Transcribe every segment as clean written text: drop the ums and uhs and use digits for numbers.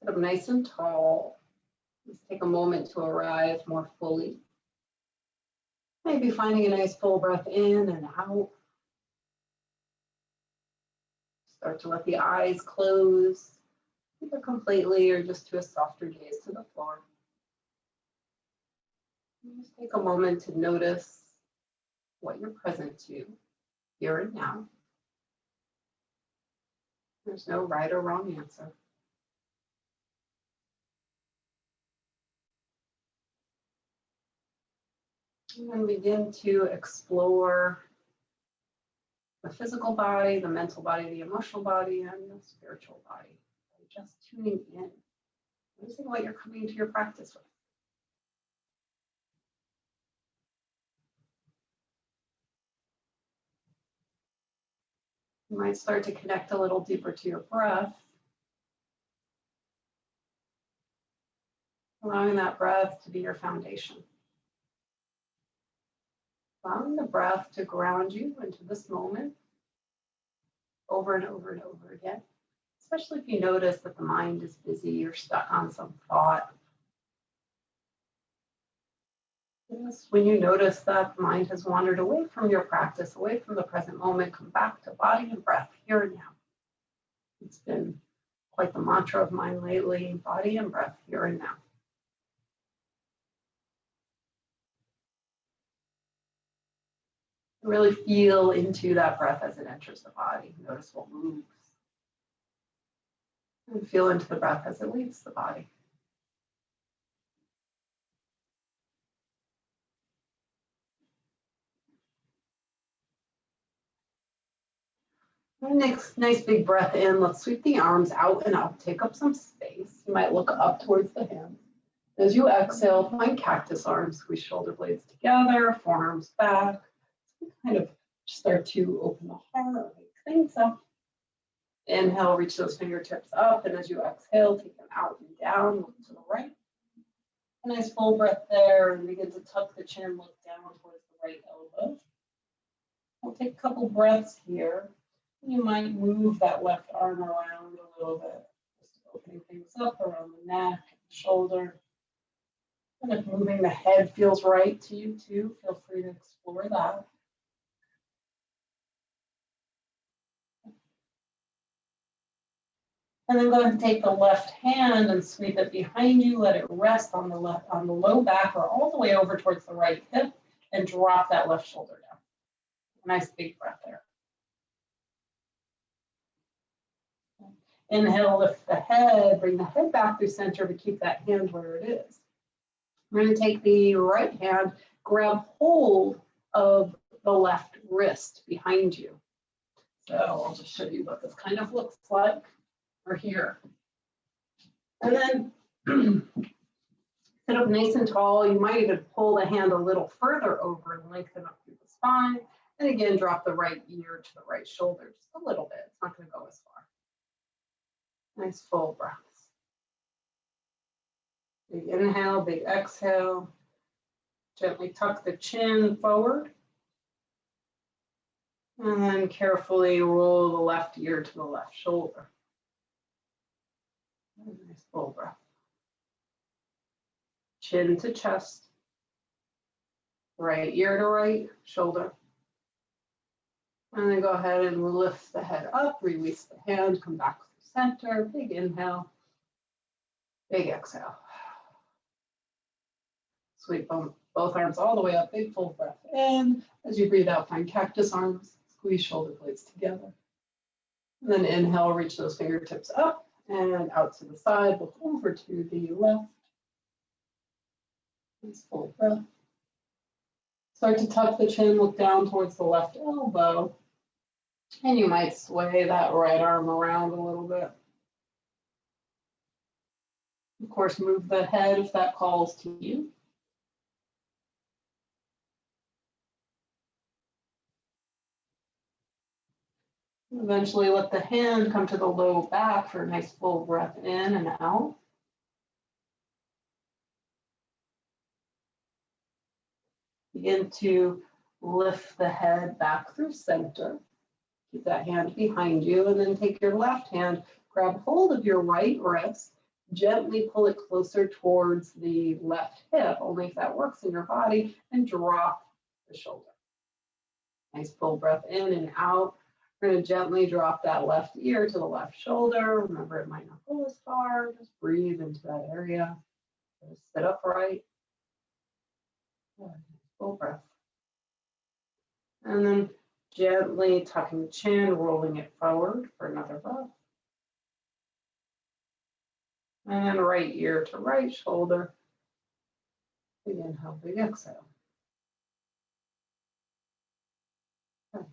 Sit up nice and tall. Let's take a moment to arrive more fully. Maybe finding a nice full breath in and out. Start to let the eyes close, either completely or just to a softer gaze to the floor. And just take a moment to notice what you're present to here and now. There's no right or wrong answer. And then begin to explore the physical body, the mental body, the emotional body, and the spiritual body. Just tuning in, noticing what you're coming to your practice with. You might start to connect a little deeper to your breath, allowing that breath to be your foundation. Allowing the breath to ground you into this moment over and over and over again, especially if you notice that the mind is busy or stuck on some thought. Yes, when you notice that the mind has wandered away from your practice, away from the present moment, come back to body and breath here and now. It's been quite the mantra of mine lately, body and breath here and now. Really feel into that breath as it enters the body. Notice what moves. And feel into the breath as it leaves the body. Next, nice big breath in. Let's sweep the arms out and up. Take up some space. You might look up towards the hands. As you exhale, find cactus arms. Squeeze shoulder blades together, forearms back. Kind of start to open the heart, wake things up. Inhale, reach those fingertips up, and as you exhale, take them out and down, look to the right. A nice full breath there, and begin to tuck the chin, look down towards the right elbow. We'll take a couple breaths here. You might move that left arm around a little bit, just opening things up around the neck, shoulder. And if moving the head feels right to you too, feel free to explore that. And then go ahead and take the left hand and sweep it behind you. Let it rest on the low back or all the way over towards the right hip, and drop that left shoulder down. Nice big breath there. Inhale, lift the head, bring the head back through center, but keep that hand where it is. We're going to take the right hand, grab hold of the left wrist behind you. So I'll just show you what this kind of looks like. Or here. And then sit up nice and tall. You might even pull the hand a little further over and lengthen up through the spine. And again, drop the right ear to the right shoulder just a little bit. It's not going to go as far. Nice full breaths. Big inhale, big exhale. Gently tuck the chin forward. And then carefully roll the left ear to the left shoulder. Nice full breath. Chin to chest. Right ear to right shoulder. And then go ahead and lift the head up, release the hand, come back to center. Big inhale. Big exhale. Sweep both arms all the way up. Big full breath in. As you breathe out, find cactus arms. Squeeze shoulder blades together. And then inhale, reach those fingertips up. And out to the side, look over to the left. Nice full breath. Start to tuck the chin, look down towards the left elbow. And you might sway that right arm around a little bit. Of course, move the head if that calls to you. Eventually let the hand come to the low back for a nice full breath in and out. Begin to lift the head back through center. Keep that hand behind you, and then take your left hand, grab hold of your right wrist, Gently pull it closer towards the left hip, only if that works in your body, and drop the shoulder. Nice full breath in and out. We're going to gently drop that left ear to the left shoulder. Remember, it might not go as far. Just breathe into that area. Just sit upright. Full breath. And then gently tucking the chin, rolling it forward for another breath. And then right ear to right shoulder. Big inhale, big exhale. Okay.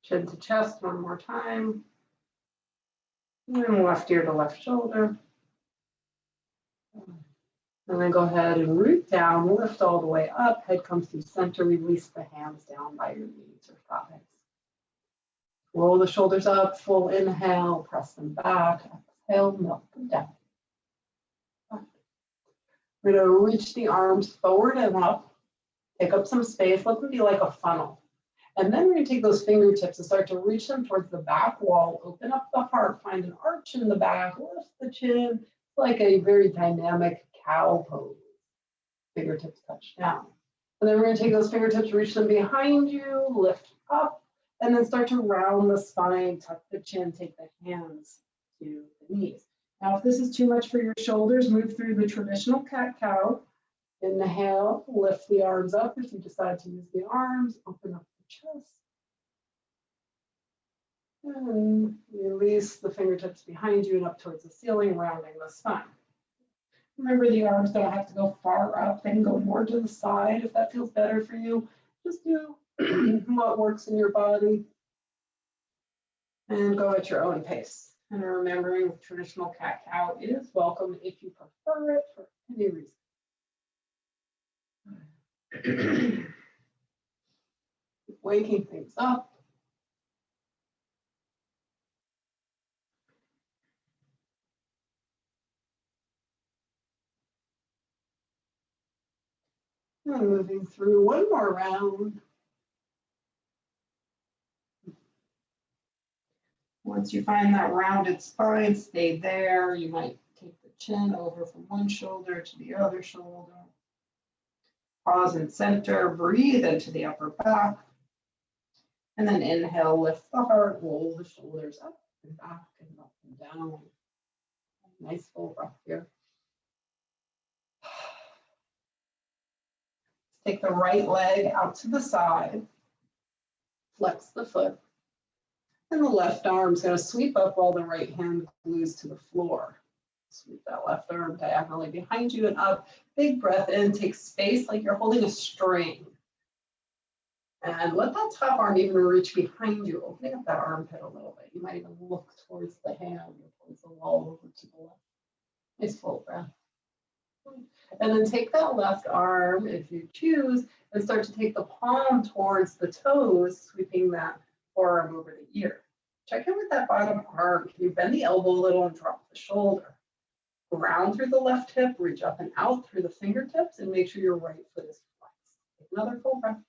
Chin to chest one more time. And then left ear to left shoulder. And then go ahead and root down, lift all the way up, head comes through center, release the hands down by your knees or thighs. Roll the shoulders up, full inhale, press them back, exhale, melt them down. We're going to reach the arms forward and up, pick up some space, let them be like a funnel. And then we're going to take those fingertips and start to reach them towards the back wall, open up the heart, find an arch in the back, lift the chin, like a very dynamic cow pose. Fingertips touch down. And then we're going to take those fingertips, reach them behind you, lift up, and then start to round the spine, tuck the chin, take the hands to the knees. Now, if this is too much for your shoulders, move through the traditional cat-cow. Inhale, lift the arms up if you decide to use the arms, open up the chest. And release the fingertips behind you and up towards the ceiling, rounding the spine. Remember, the arms don't have to go far up. They can go more to the side if that feels better for you. Just do what works in your body and go at your own pace. And remembering traditional cat-cow is welcome if you prefer it for any reason. Waking things up. And moving through one more round. Once you find that rounded spine, stay there. You might take the chin over from one shoulder to the other shoulder. Pause and center, breathe into the upper back. And then inhale, lift the heart, roll the shoulders up and back and up and down. Nice full breath here. Take the right leg out to the side. Flex the foot. And the left arm is going to sweep up while the right hand glues to the floor. Sweep that left arm diagonally behind you and up. Big breath in, take space like you're holding a string. And let that top arm even reach behind you, opening up that armpit a little bit. You might even look towards the hand or towards the wall over to the left. Nice full breath. And then take that left arm, if you choose, and start to take the palm towards the toes, sweeping that forearm over the ear. Check in with that bottom arm. Can you bend the elbow a little and drop the shoulder? Ground through the left hip, reach up and out through the fingertips, and make sure your right foot is flexed. Take another full breath.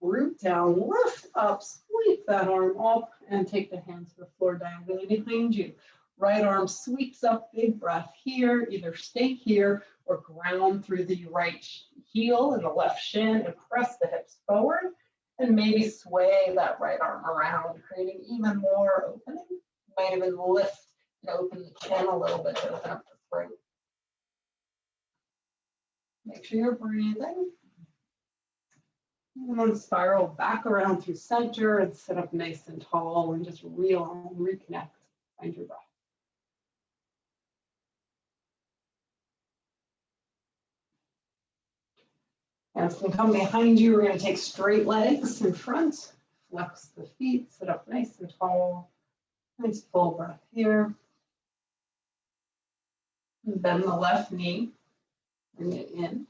Root down, lift up, sweep that arm up, and take the hands to the floor diagonally behind you. Right arm sweeps up, big breath here. Either stay here or ground through the right heel and the left shin and press the hips forward. And maybe sway that right arm around, creating even more opening. You might even lift and open the chin a little bit to open up the throat. Make sure you're breathing. And then spiral back around through center and sit up nice and tall and just realign, reconnect, find your breath. Hands can come behind you. We're going to take straight legs in front, flex the feet, sit up nice and tall. Nice full breath here. And bend the left knee, bring it in.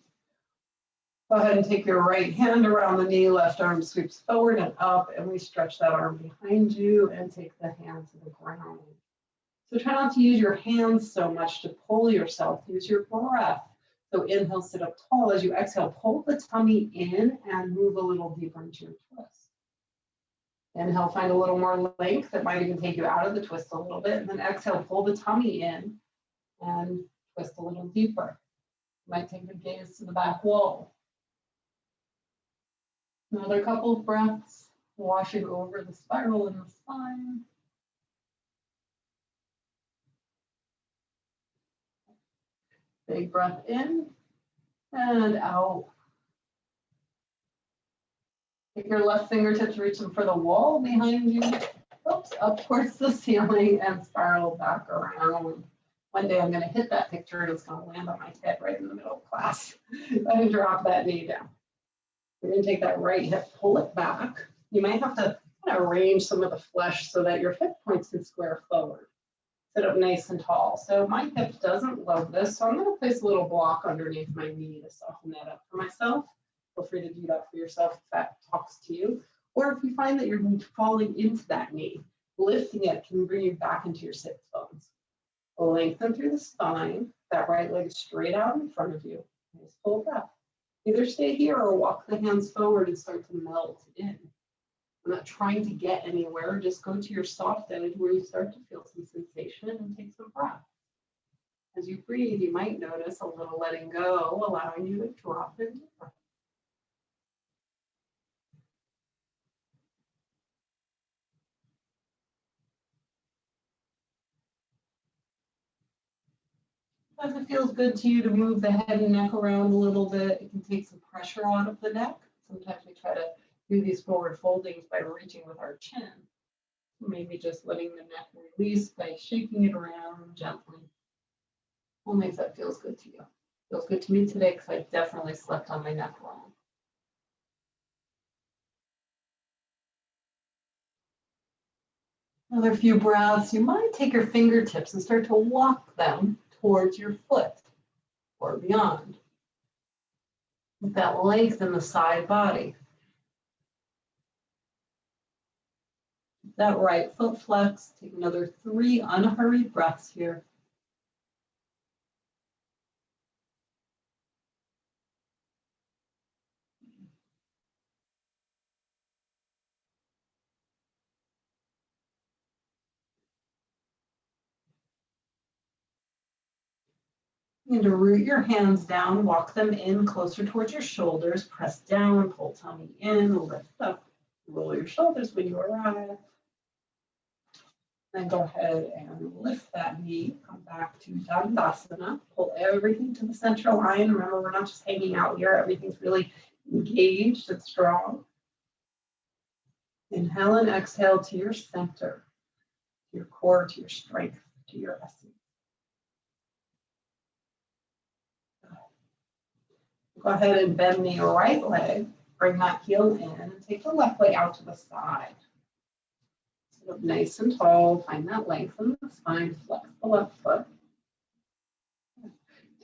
Go ahead and take your right hand around the knee, left arm sweeps forward and up, and we stretch that arm behind you and take the hand to the ground. So try not to use your hands so much to pull yourself, use your breath. So inhale, sit up tall. As you exhale, pull the tummy in and move a little deeper into your twist. Inhale, find a little more length. That might even take you out of the twist a little bit. And then exhale, pull the tummy in and twist a little deeper. You might take the gaze to the back wall. Another couple of breaths, washing over the spiral in the spine. Big breath in and out. Take your left fingertips, reach them for the wall behind you. Oops, up towards the ceiling and spiral back around. One day I'm going to hit that picture and it's going to land on my head right in the middle of class. And drop that knee down. We're going to take that right hip, pull it back. You might have to kind of arrange some of the flesh so that your hip points can square forward. Sit up nice and tall. So my hip doesn't love this, so I'm going to place a little block underneath my knee to soften that up for myself. Feel free to do that for yourself if that talks to you. Or if you find that you're falling into that knee, lifting it can bring you back into your sit bones. Lengthen through the spine. That right leg is straight out in front of you. Nice full breath. Either stay here or walk the hands forward and start to melt in. I'm not trying to get anywhere. Just go to your soft edge where you start to feel some sensation and take some breath. As you breathe, you might notice a little letting go, allowing you to drop in deeper. If it feels good to you to move the head and neck around a little bit, it can take some pressure out of the neck. Sometimes we try to do these forward foldings by reaching with our chin. Maybe just letting the neck release by shaking it around gently. Only if that feels good to you. Feels good to me today because I definitely slept on my neck wrong. Another few breaths. You might take your fingertips and start to walk them towards your foot or beyond. With that length in the side body. That right foot flex. Take another 3 unhurried breaths here. And to root your hands down, walk them in closer towards your shoulders, press down, pull tummy in, lift up, roll your shoulders when you arrive. Then go ahead and lift that knee, come back to Dandasana, pull everything to the central line. Remember, we're not just hanging out here, everything's really engaged and strong. Inhale and exhale to your center, to your core, to your strength, to your essence. Go ahead and bend the right leg, bring that heel in, and take the left leg out to the side. Sit up nice and tall, find that length in the spine, flex the left foot.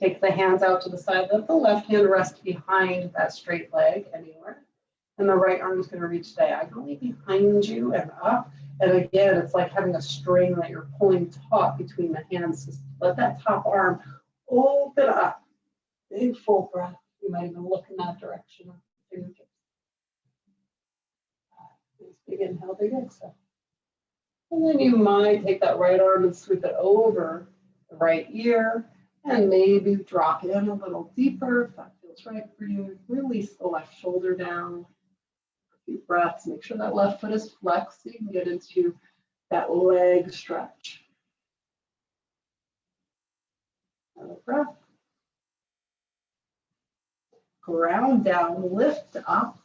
Take the hands out to the side, let the left hand rest behind that straight leg anywhere. And the right arm is going to reach diagonally behind you and up. And again, it's like having a string that you're pulling taut between the hands. Just let that top arm open up. Big full breath. You might even look in that direction. Nice big inhale, big exhale. And then you might take that right arm and sweep it over the right ear and maybe drop in a little deeper if that feels right for you. Release the left shoulder down. A few breaths. Make sure that left foot is flexed so you can get into that leg stretch. Another breath. Ground down, lift up,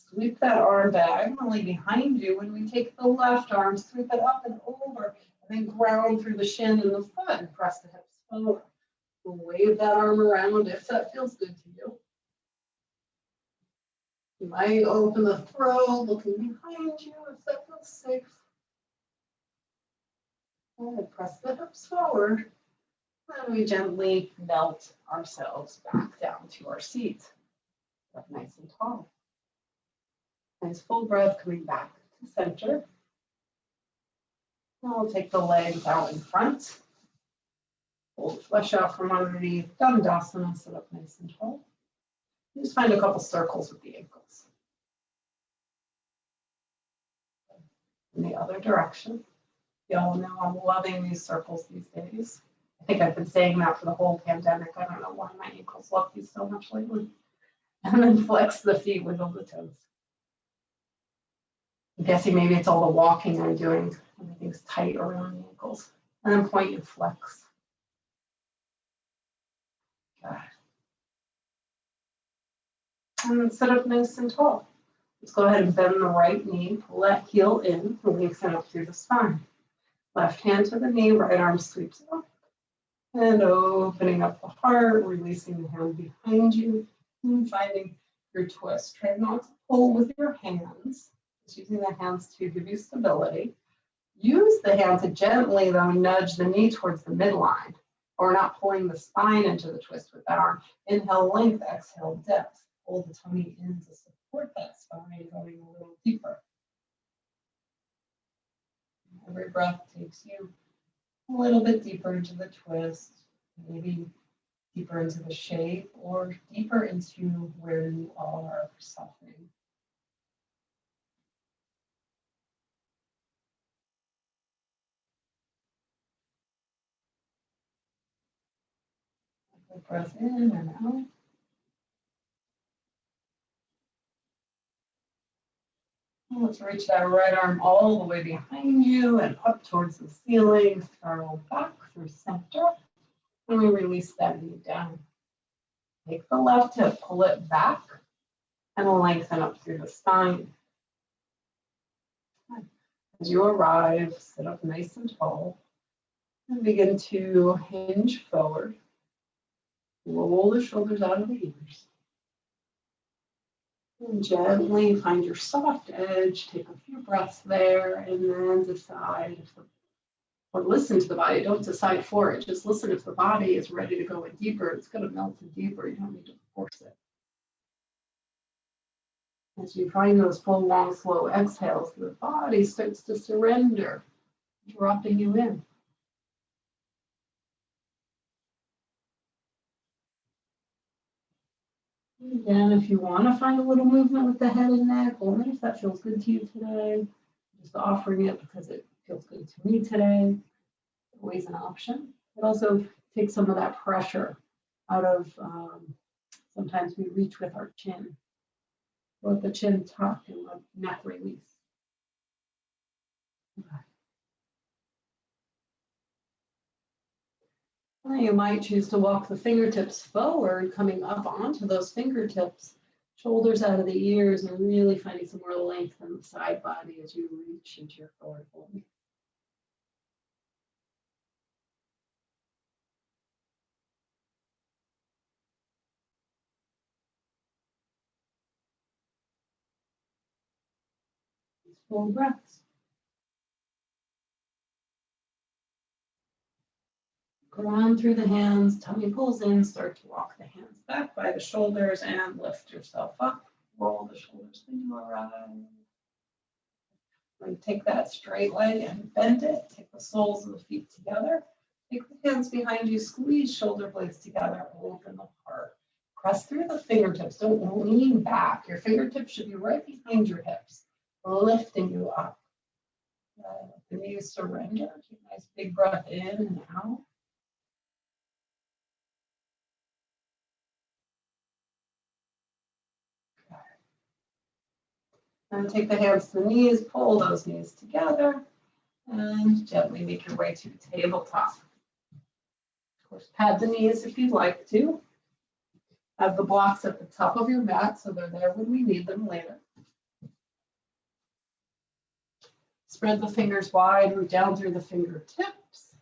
sweep that arm diagonally behind you. When we take the left arm, sweep it up and over, and then ground through the shin and the foot and press the hips forward. We'll wave that arm around if that feels good to you. You might open the throat, looking behind you if that feels safe. And press the hips forward. And we gently melt ourselves back down to our seat. Up nice and tall. Nice full breath coming back to center. Now we'll take the legs out in front. Pull the flesh out from underneath. Dandasana, sit up nice and tall. Just find a couple circles with the ankles. in the other direction. Y'all know I'm loving these circles these days. I think I've been saying that for the whole pandemic. I don't know why my ankles love these so much lately. And then flex the feet, wiggle the toes. I'm guessing maybe it's all the walking I'm doing. Everything's tight around the ankles. And then point and flex. Good. And then sit up nice and tall. Let's go ahead and bend the right knee, pull that heel in, lengthen up through the spine. Left hand to the knee, right arm sweeps up. And opening up the heart, releasing the hand behind you, and finding your twist. Try not to pull with your hands, just using the hands to give you stability. Use the hand to gently, though, nudge the knee towards the midline, or not pulling the spine into the twist with that arm. Inhale, length, exhale, depth. Pull the tummy in to support that spine, going a little deeper. Every breath takes you a little bit deeper into the twist, maybe deeper into the shape, or deeper into where you are softening. Breath in and out. Let's reach that right arm all the way behind you and up towards the ceiling. Spiral back through center. And we release that knee down. Take the left hip, pull it back, and lengthen up through the spine. As you arrive, sit up nice and tall. And begin to hinge forward. Roll the shoulders out of the ears. And gently find your soft edge, take a few breaths there, and then decide or listen to the body. Don't decide for it. Just listen if the body is ready to go in deeper. It's going to melt in deeper. You don't need to force it. As you find those full, long, slow exhales, the body starts to surrender, dropping you in. Again, if you want to find a little movement with the head and neck, only if that feels good to you today. Just offering it because it feels good to me today. Always an option. It also takes some of that pressure out of, sometimes we reach with our chin. Let the chin tuck and let neck release. Okay. Well, you might choose to walk the fingertips forward, coming up onto those fingertips, shoulders out of the ears, and really finding some more length in the side body as you reach into your forward fold. Full breaths. Ground through the hands, tummy pulls in, start to walk the hands back by the shoulders and lift yourself up. Roll the shoulders into a rise. And take that straight leg and bend it. Take the soles of the feet together. Take the hands behind you, squeeze shoulder blades together, open the heart. Press through the fingertips. Don't lean back. Your fingertips should be right behind your hips, lifting you up. The knees surrender. Take a nice big breath in and out. And take the hands to the knees, pull those knees together, and gently make your way to tabletop. Of course, pad the knees if you'd like to. Have the blocks at the top of your mat so they're there when we need them later. Spread the fingers wide, root down through the fingertips.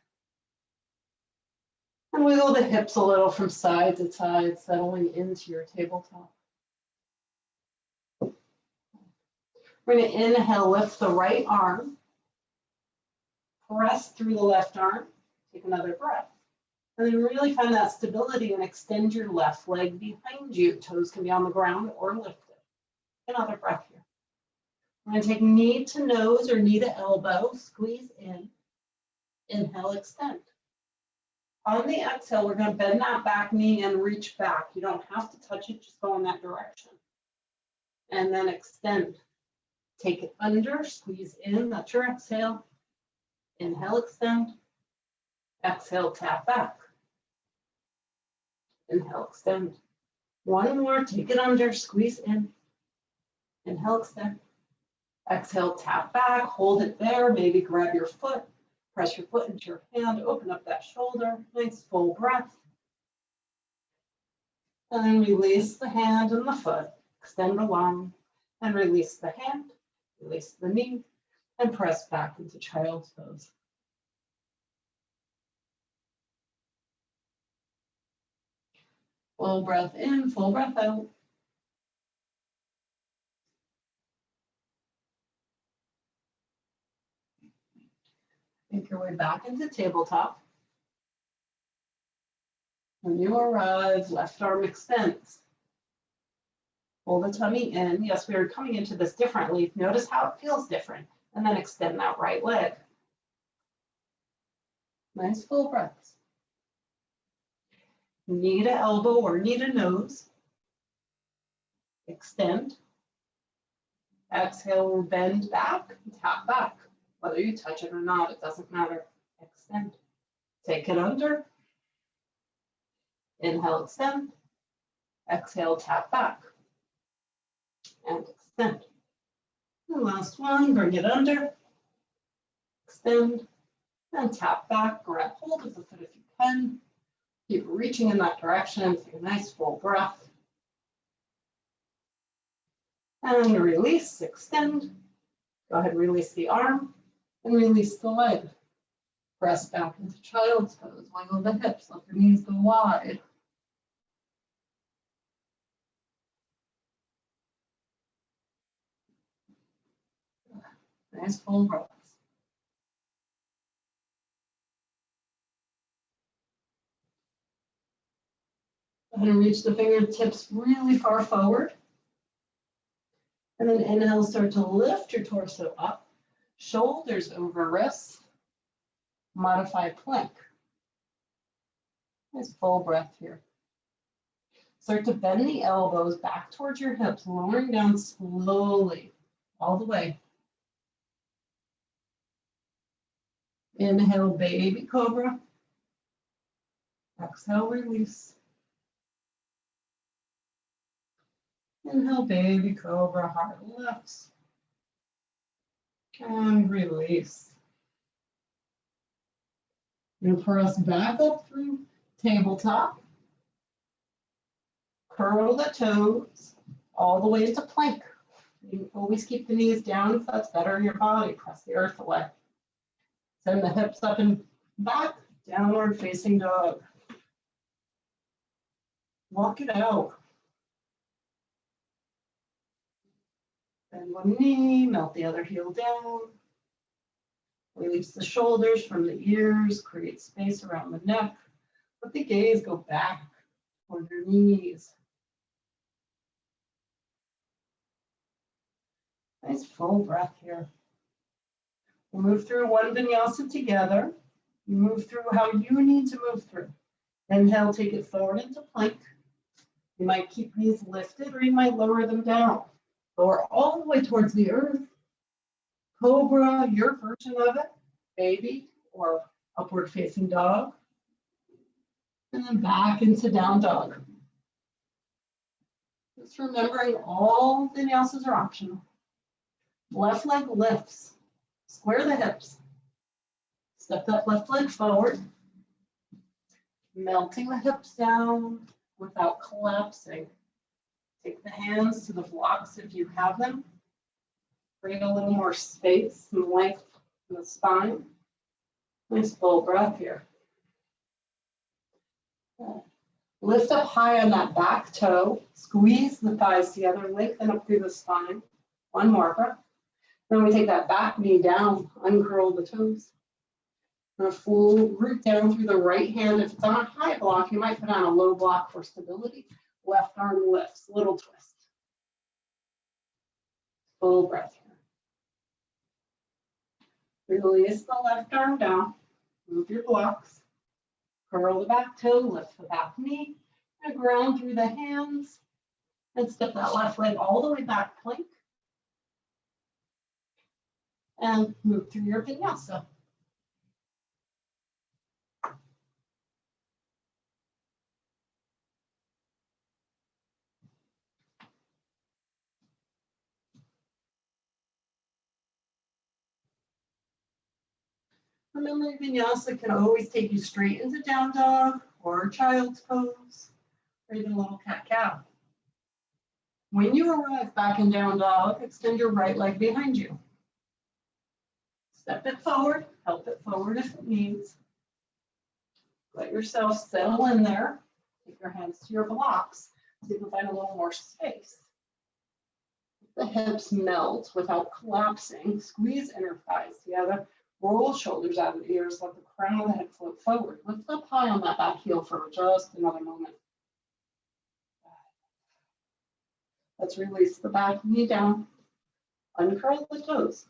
And wiggle the hips a little from side to side, settling into your tabletop. We're going to inhale, lift the right arm. Press through the left arm. Take another breath. And then really find that stability and extend your left leg behind you. Toes can be on the ground or lifted. Another breath here. We're going to take knee to nose or knee to elbow. Squeeze in. Inhale, extend. On the exhale, we're going to bend that back knee and reach back. You don't have to touch it, just go in that direction. And then extend. Take it under, squeeze in, that's your exhale. Inhale, extend. Exhale, tap back. Inhale, extend. One more, take it under, squeeze in. Inhale, extend. Exhale, tap back, hold it there, maybe grab your foot, press your foot into your hand, open up that shoulder, nice full breath. And then release the hand and the foot, extend the lung, and release the hand, release the knee, and press back into child's pose. Full breath in, full breath out. Make your way back into tabletop. When you arrive, left arm extends. Pull the tummy in. Yes, we are coming into this differently. Notice how it feels different. And then extend that right leg. Nice full breaths. Knee to elbow or knee to nose. Extend. Exhale, bend back, tap back. Whether you touch it or not, it doesn't matter. Extend. Take it under. Inhale, extend. Exhale, tap back. And extend. The last one, bring it under. Extend. And tap back. Grab hold of the foot if you can. Keep reaching in that direction. Take a nice full breath. And release, extend. Go ahead, release the arm. And release the leg. Press back into child's pose. Wiggle the hips, let the knees go wide. Nice full breaths. Go ahead and reach the fingertips really far forward. And then inhale, start to lift your torso up. Shoulders over wrists. Modify plank. Nice full breath here. Start to bend the elbows back towards your hips, lowering down slowly, all the way. Inhale, baby cobra. Exhale, release. Inhale, baby cobra, heart lifts. And release. You're going to press back up through tabletop. Curl the toes all the way to plank. You always keep the knees down if that's better in your body. Press the earth away. Send the hips up and back, downward facing dog. Walk it out. Bend one knee, melt the other heel down. Release the shoulders from the ears, create space around the neck. Let the gaze go back toward your knees. Nice full breath here. We'll move through one vinyasa together. You move through how you need to move through. Inhale, take it forward into plank. You might keep knees lifted or you might lower them down. Lower all the way towards the earth. Cobra, your version of it, baby, or upward facing dog. And then back into down dog. Just remembering all vinyasas are optional. Left leg lifts. Square the hips. Step that left leg forward. Melting the hips down without collapsing. Take the hands to the blocks if you have them. Bring a little more space and length in the spine. Nice full breath here. Lift up high on that back toe. Squeeze the thighs together. Lengthen up through the spine. One more breath. Then we take that back knee down. Uncurl the toes. And a full root down through the right hand. If it's on a high block, you might put on a low block for stability. Left arm lifts. Little twist. Full breath here. Release the left arm down. Move your blocks. Curl the back toe, lift the back knee, and ground through the hands. And step that left leg all the way back, plank. And move through your vinyasa. Remember, vinyasa can always take you straight into down dog or child's pose, or even a little cat-cow. When you arrive back in down dog, extend your right leg behind you. Step it forward, help it forward if it needs. Let yourself settle in there. Take your hands to your blocks so you can find a little more space. The hips melt without collapsing. Squeeze inner thighs together. Roll shoulders out of the ears. Let the crown of the head float forward. Lift up high on that back heel for just another moment. Let's release the back knee down. Uncurl the toes.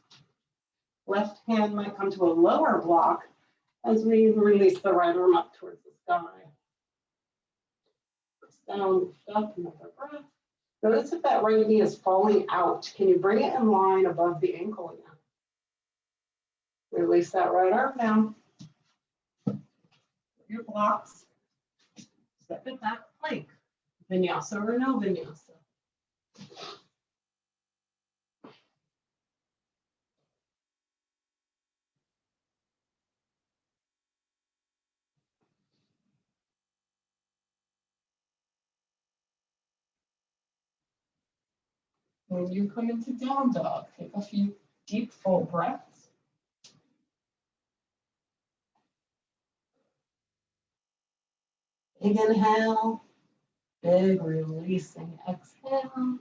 Left hand might come to a lower block as we release the right arm up towards the sky. Press down, lift up, another breath. Notice if that right knee is falling out. Can you bring it in line above the ankle again? Release that right arm down. Your blocks. Step it back, plank. Vinyasa or no vinyasa. When you come into down dog, take a few deep, full breaths. Big inhale, big releasing exhale.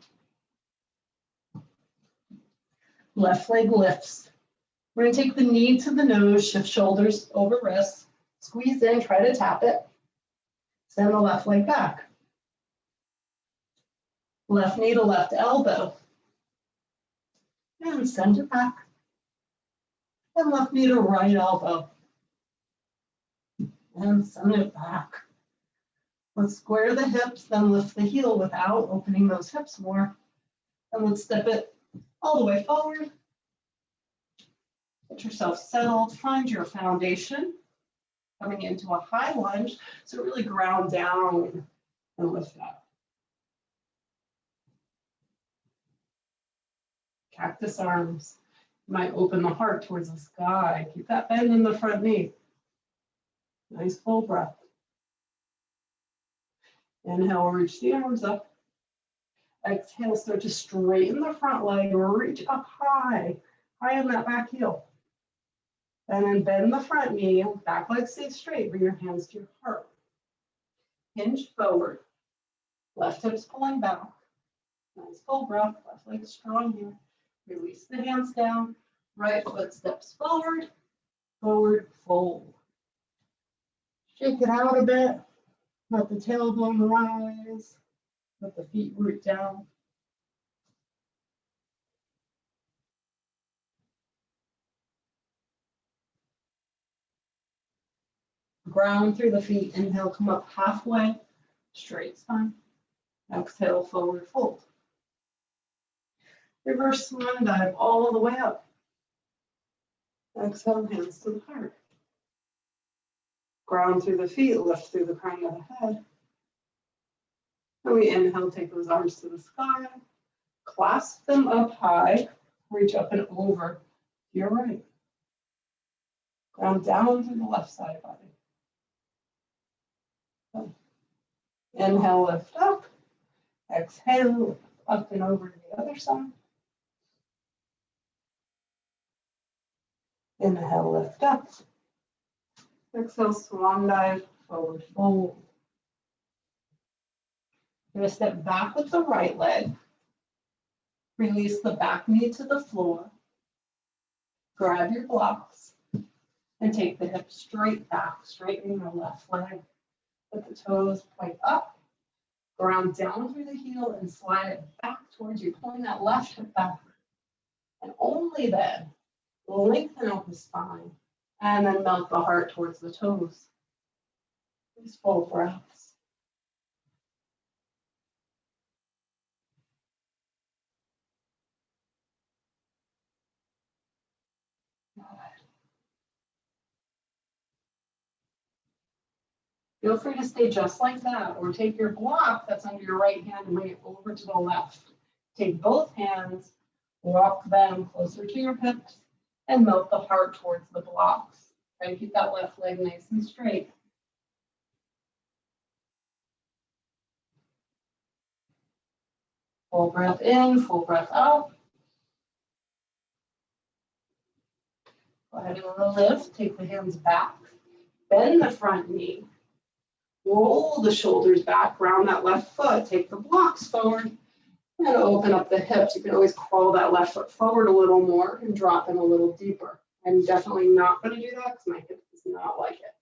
Left leg lifts. We're going to take the knee to the nose, shift shoulders over wrists, squeeze in, try to tap it. Send the left leg back. Left knee to left elbow. And send it back. And left knee to right elbow. And send it back. Let's square the hips, then lift the heel without opening those hips more. And let's step it all the way forward. Get yourself settled, find your foundation. Coming into a high lunge, so really ground down and lift up. Cactus arms. You might open the heart towards the sky. Keep that bend in the front knee. Nice full breath. Inhale, reach the arms up. Exhale, start to straighten the front leg, reach up high, high on that back heel. And then bend the front knee, back leg stays straight, bring your hands to your heart. Hinge forward, left hip's pulling back. Nice full breath, left leg strong here. Release the hands down, right foot steps forward, forward fold. Shake it out a bit, let the tailbone rise, let the feet root down. Ground through the feet, inhale, come up halfway, straight spine. Exhale, forward fold. Reverse swan dive all the way up. Exhale, hands to the heart. Ground through the feet, lift through the crown of the head. And we inhale, take those arms to the sky. Clasp them up high, reach up and over to your right. Ground down through the left side body. Inhale, lift up. Exhale, up and over to the other side. Inhale, lift up. Exhale, swan dive, forward fold. You're going to step back with the right leg. Release the back knee to the floor. Grab your blocks and take the hips straight back, straightening your left leg. Let the toes point up. Ground down through the heel and slide it back towards you, pulling that left hip back. And only then, lengthen out the spine and then melt the heart towards the toes. These full breaths. Feel free to stay just like that, or take your block that's under your right hand and bring it over to the left. Take both hands, walk them closer to your hips, and melt the heart towards the blocks. Try to keep that left leg nice and straight. Full breath in, full breath out. Go ahead and lift, take the hands back, bend the front knee, roll the shoulders back, round that left foot, take the blocks forward, and open up the hips. You can always crawl that left foot forward a little more and drop in a little deeper. I'm definitely not going to do that because my hip does not like it.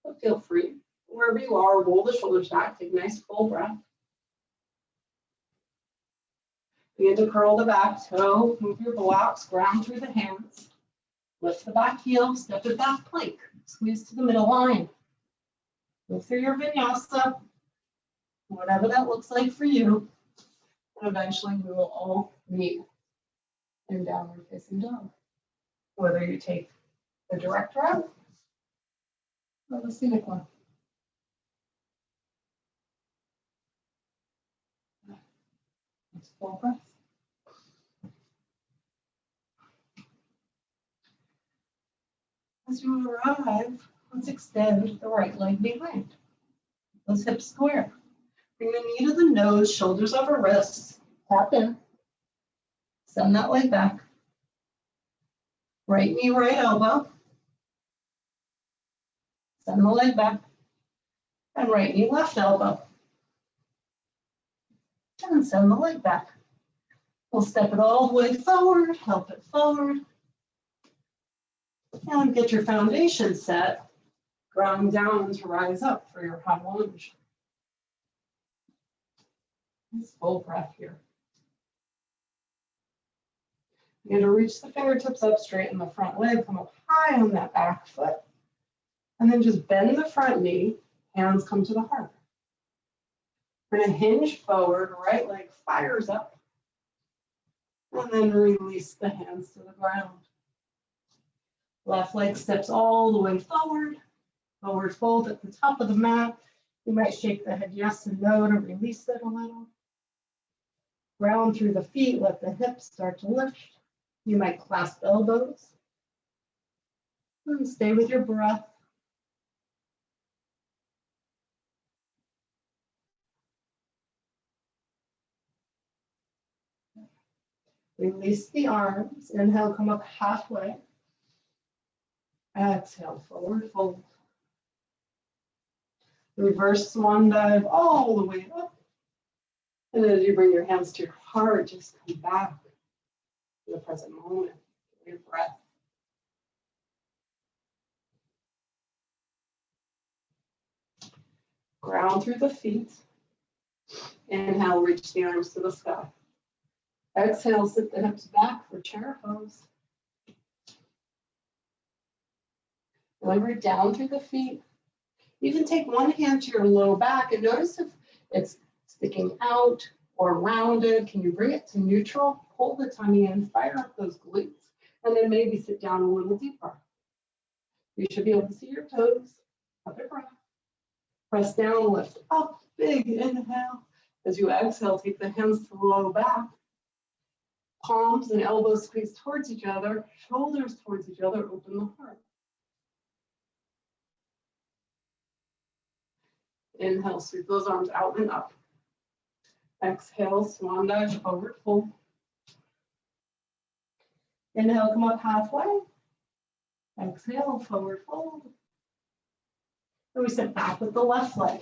But feel free. Wherever you are, roll the shoulders back, take a nice full breath. Begin to curl the back toe, move your blocks, ground through the hands. Lift the back heel, step it back plank, squeeze to the middle line. Move through your vinyasa, whatever that looks like for you. And eventually we will all meet in downward facing dog. Whether you take the direct route or the scenic one. Let's full breath. As you arrive, let's extend the right leg behind. Those hips square. Bring the knee to the nose, shoulders over wrists. Tap in. Send that leg back. Right knee, right elbow. Send the leg back. And right knee, left elbow. And send the leg back. We'll step it all the way forward, help it forward. And get your foundation set. Ground down to rise up for your high lunge. Nice full breath here. You're going to reach the fingertips up, straighten the front leg, come up high on that back foot. And then just bend the front knee, hands come to the heart. We're going to hinge forward, right leg fires up. And then release the hands to the ground. Left leg steps all the way forward. Forward fold at the top of the mat. You might shake the head yes and no to release it a little. Ground through the feet, let the hips start to lift. You might clasp elbows. And stay with your breath. Release the arms. Inhale, come up halfway. Exhale, forward fold. Reverse swan dive all the way up. And as you bring your hands to your heart, just come back to the present moment, your breath. Ground through the feet. Inhale, reach the arms to the sky. Exhale, sit the hips back for chair pose. Remember, down through the feet. You can take one hand to your low back and notice if it's sticking out or rounded. Can you bring it to neutral? Pull the tummy in, fire up those glutes, and then maybe sit down a little deeper. You should be able to see your toes. Have a breath. Press down, lift up, big inhale. As you exhale, take the hands to the low back. Palms and elbows squeeze towards each other, shoulders towards each other, open the heart. Inhale, sweep those arms out and up. Exhale, swan dive, forward fold. Inhale, come up halfway. Exhale, forward fold. And we sit back with the left leg.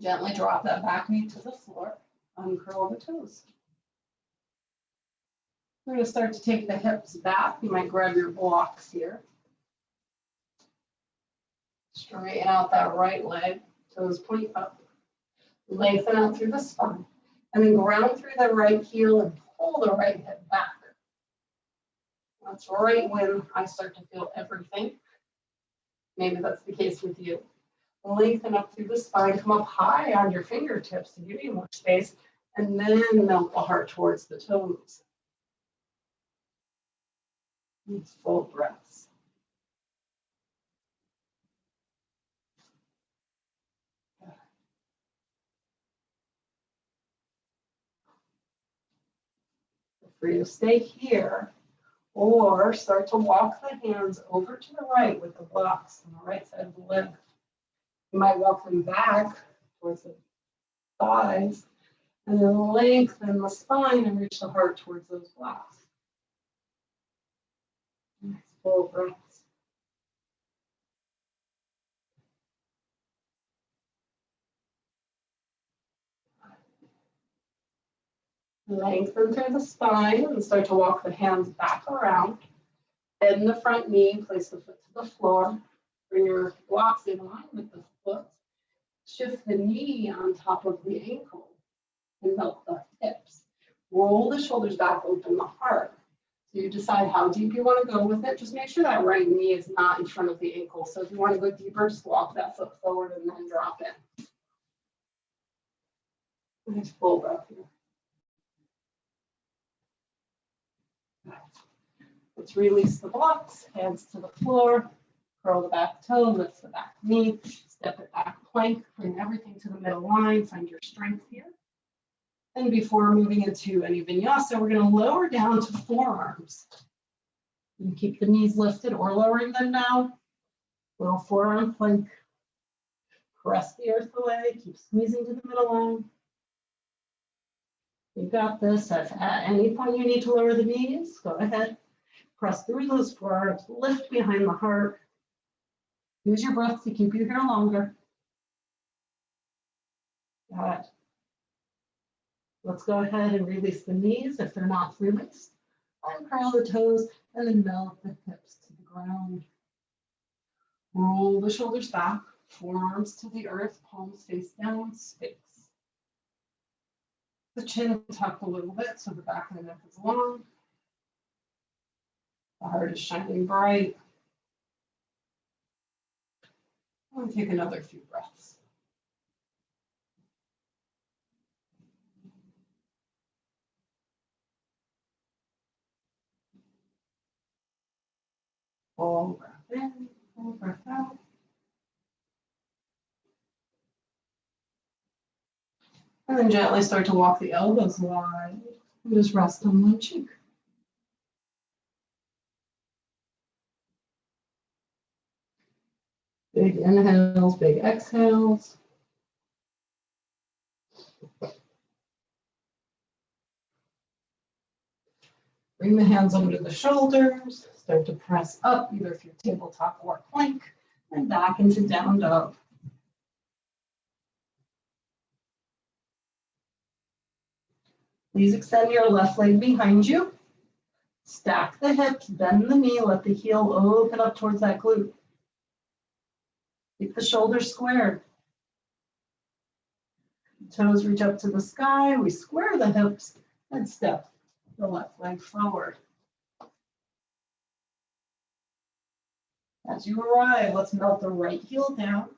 Gently drop that back knee to the floor. Uncurl the toes. We're going to start to take the hips back. You might grab your blocks here. Straighten out that right leg. Toes point up. Lengthen out through the spine. And then ground through the right heel and pull the right hip back. That's right when I start to feel everything. Maybe that's the case with you. Lengthen up through the spine, come up high on your fingertips to give you more space, and then melt the heart towards the toes. It's full breaths. Free to stay here, or start to walk the hands over to the right with the blocks on the right side of the leg. You might walk them back towards the thighs, and then lengthen the spine and reach the heart towards those blocks. Nice full breaths. Lengthen through the spine and start to walk the hands back around. Bend the front knee, place the foot to the floor. Bring your blocks in line with the foot. Shift the knee on top of the ankle and melt the hips. Roll the shoulders back, open the heart. So you decide how deep you want to go with it. Just make sure that right knee is not in front of the ankle. So if you want to go deeper, just walk that foot forward and then drop in. Nice full breath here. Let's release the blocks, hands to the floor, curl the back toe, lift the back knee, step it back plank, bring everything to the middle line, find your strength here. And before moving into any vinyasa, we're going to lower down to forearms. You can keep the knees lifted or lowering them down. Little forearm plank. Press the earth away, keep squeezing to the middle line. You got this. If at any point you need to lower the knees, go ahead. Press through those forearms, lift behind the heart. Use your breath to keep you here longer. Got it. Let's go ahead and release the knees if they're not released. Uncurl the toes and then melt the hips to the ground. Roll the shoulders back, forearms to the earth, palms face down, space. The chin tucked a little bit so the back of the neck is long. The heart is shining bright. And take another few breaths. Full breath in, full breath out. And then gently start to walk the elbows wide and just rest on one cheek. Big inhales, big exhales. Bring the hands under the shoulders. Start to press up either through tabletop or plank and back into down dog. Please extend your left leg behind you. Stack the hips, bend the knee, let the heel open up towards that glute. Keep the shoulders squared. Toes reach up to the sky. We square the hips and step the left leg forward. As you arrive, let's melt the right heel down,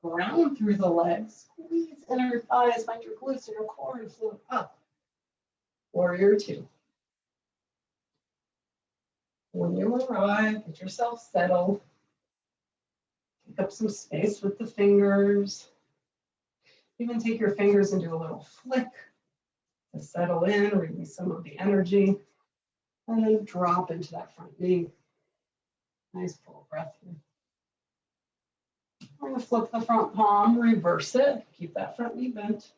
ground through the legs, squeeze inner thighs, find your glutes and your core and float up. Warrior two. When you arrive, get yourself settled. Pick up some space with the fingers. Even take your fingers and do a little flick to settle in, release some of the energy, and then drop into that front knee. Nice full breath here. We're going to flip the front palm, reverse it, keep that front knee bent.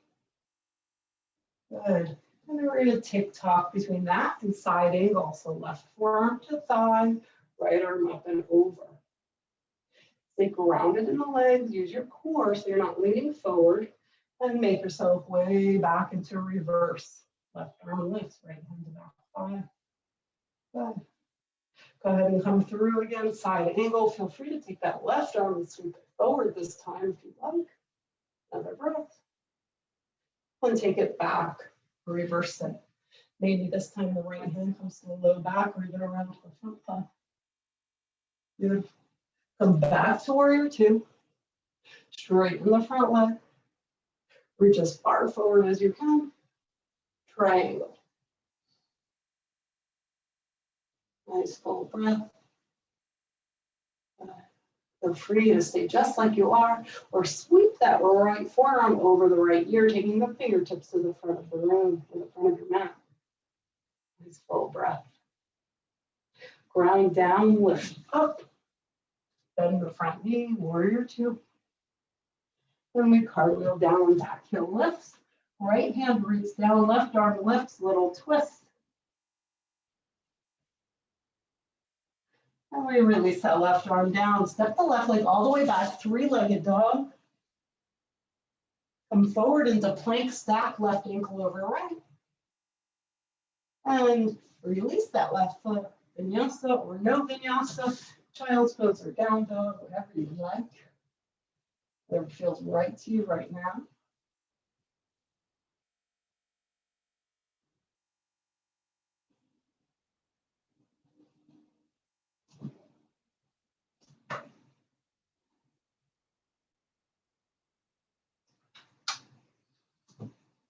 Good. And then we're going to tick-tock between that and side angle. So left forearm to thigh, right arm up and over. Stay grounded in the legs, use your core so you're not leaning forward, and make yourself way back into reverse. Left arm lifts, right hand to back thigh. Good. Go ahead and come through again, side angle. Feel free to take that left arm and sweep it forward this time if you'd like. Another breath. And take it back, reverse it. Maybe this time the right hand comes to the low back or even around to the front thigh. Good. Come back to warrior two. Straighten the front leg. Reach as far forward as you can. Triangle. Nice full breath. Feel free to stay just like you are, or sweep that right forearm over the right ear, taking the fingertips to the front of the room, to the front of your mat. Nice full breath. Ground down, lift up. Bend the front knee, warrior two. Then we cartwheel down, back heel lifts. Right hand roots down, left arm lifts, little twist. And we release that left arm down. Step the left leg all the way back, three-legged dog. Come forward into plank stack, left ankle over right. And release that left foot, vinyasa or no vinyasa, child's pose or down dog, whatever you like. Whatever feels right to you right now.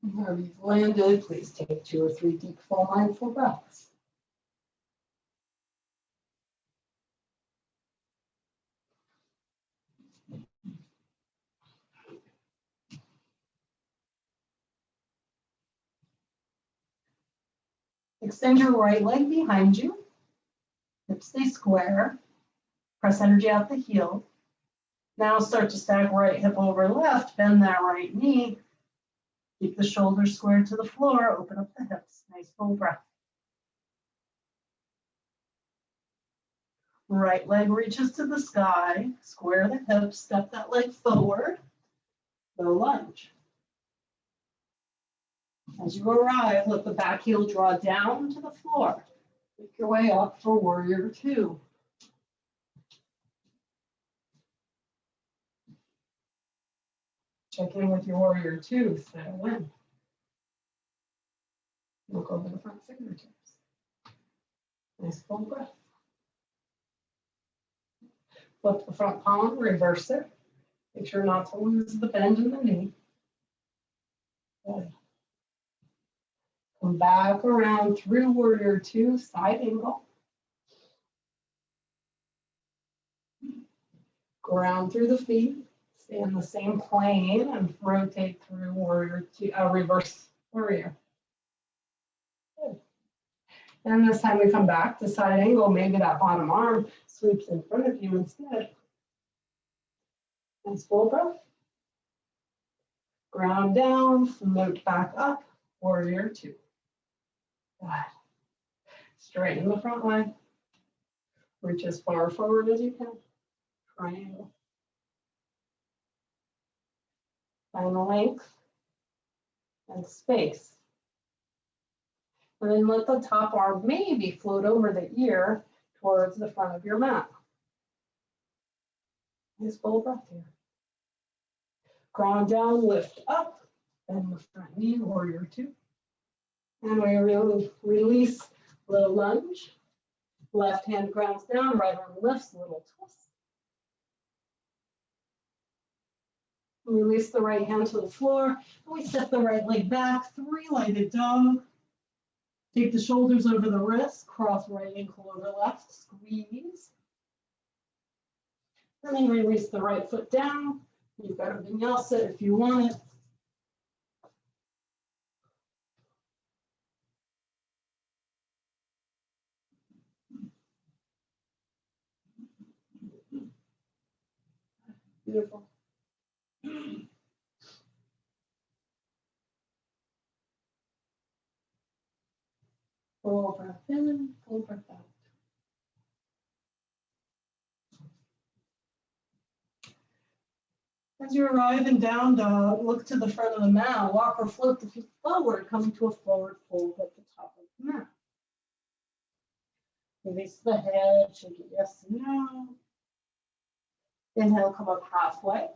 Wherever you've landed, please take 2 or 3 deep, full mindful breaths. Extend your right leg behind you. Hips stay square. Press energy out the heel. Now start to stack right hip over left. Bend that right knee. Keep the shoulders square to the floor. Open up the hips. Nice full breath. Right leg reaches to the sky. Square the hips. Step that leg forward. Low lunge. As you arrive, let the back heel draw down to the floor. Make your way up for warrior two. Check in with your warrior two, settle in. Look over the front fingertips. Nice full breath. Flip the front palm, reverse it. Make sure not to lose the bend in the knee. Good. Come back around through warrior two, side angle. Ground through the feet. Stay in the same plane and rotate through warrior two, reverse warrior. Good. And this time we come back to side angle. Maybe that bottom arm sweeps in front of you instead. Nice full breath. Ground down, float back up, warrior two. Good. Straighten the front leg. Reach as far forward as you can. Triangle. Find the length and space. And then let the top arm maybe float over the ear towards the front of your mat. Nice full breath here. Ground down, lift up, bend the front knee, warrior two. And we really release, low lunge. Left hand grounds down, right arm lifts, little twist. Release the right hand to the floor. And we step the right leg back, three-legged dog. Take the shoulders over the wrists, cross right ankle over left, squeeze. And then release the right foot down. You've got a vinyasa if you want it. Beautiful. Full breath in, full breath out. As you arrive in down dog, look to the front of the mat, walk or float the feet forward, coming to a forward fold at the top of the mat. Release the head, shake it yes and no. Inhale, come up halfway.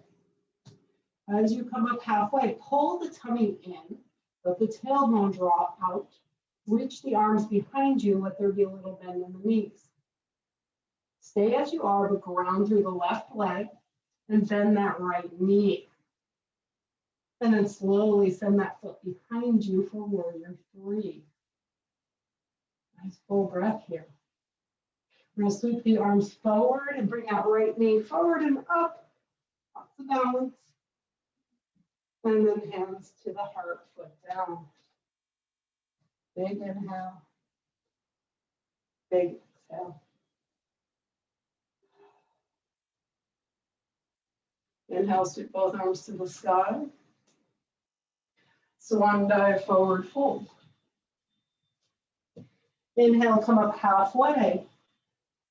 As you come up halfway, pull the tummy in, let the tailbone draw out. Reach the arms behind you, let there be a little bend in the knees. Stay as you are, but ground through the left leg and bend that right knee. And then slowly send that foot behind you for warrior three. Nice full breath here. We're going to sweep the arms forward and bring that right knee forward and up. Lots of balance. And then hands to the heart, foot down. Big inhale. Big exhale. Inhale, sweep both arms to the sky. Swan dive, forward fold. Inhale, come up halfway.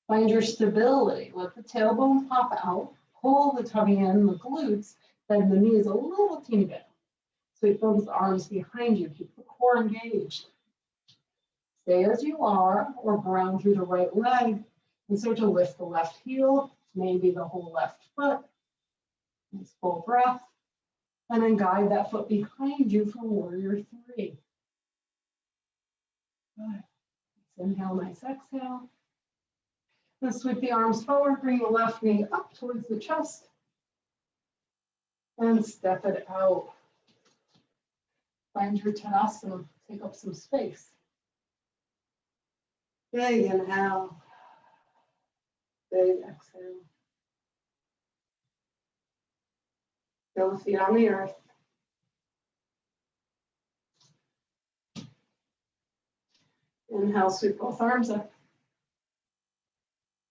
Find your stability. Let the tailbone pop out. Pull the tummy in, the glutes, bend the knees a little teeny bit. Sweep those arms behind you. Keep the core engaged. Stay as you are, or ground through the right leg, and start to lift the left heel, maybe the whole left foot. Nice full breath. And then guide that foot behind you for warrior three. Good. Inhale, nice exhale. Then sweep the arms forward, bring the left knee up towards the chest. And step it out. Find your Tadasana, take up some space. Big inhale. Big exhale. Feel the feet on the earth. Inhale, sweep both arms up.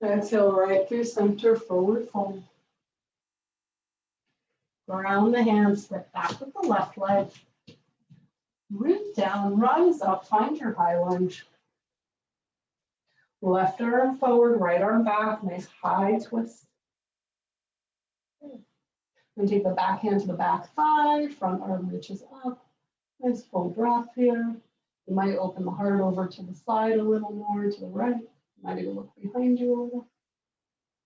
Exhale, right through center, forward fold. Ground the hands, step back with the left leg. Root down, rise up, find your high lunge. Left arm forward, right arm back, nice high twist. And take the back hand to the back thigh, front arm reaches up. Nice full breath here. You might open the heart over to the side a little more, to the right. You might even look behind you a little.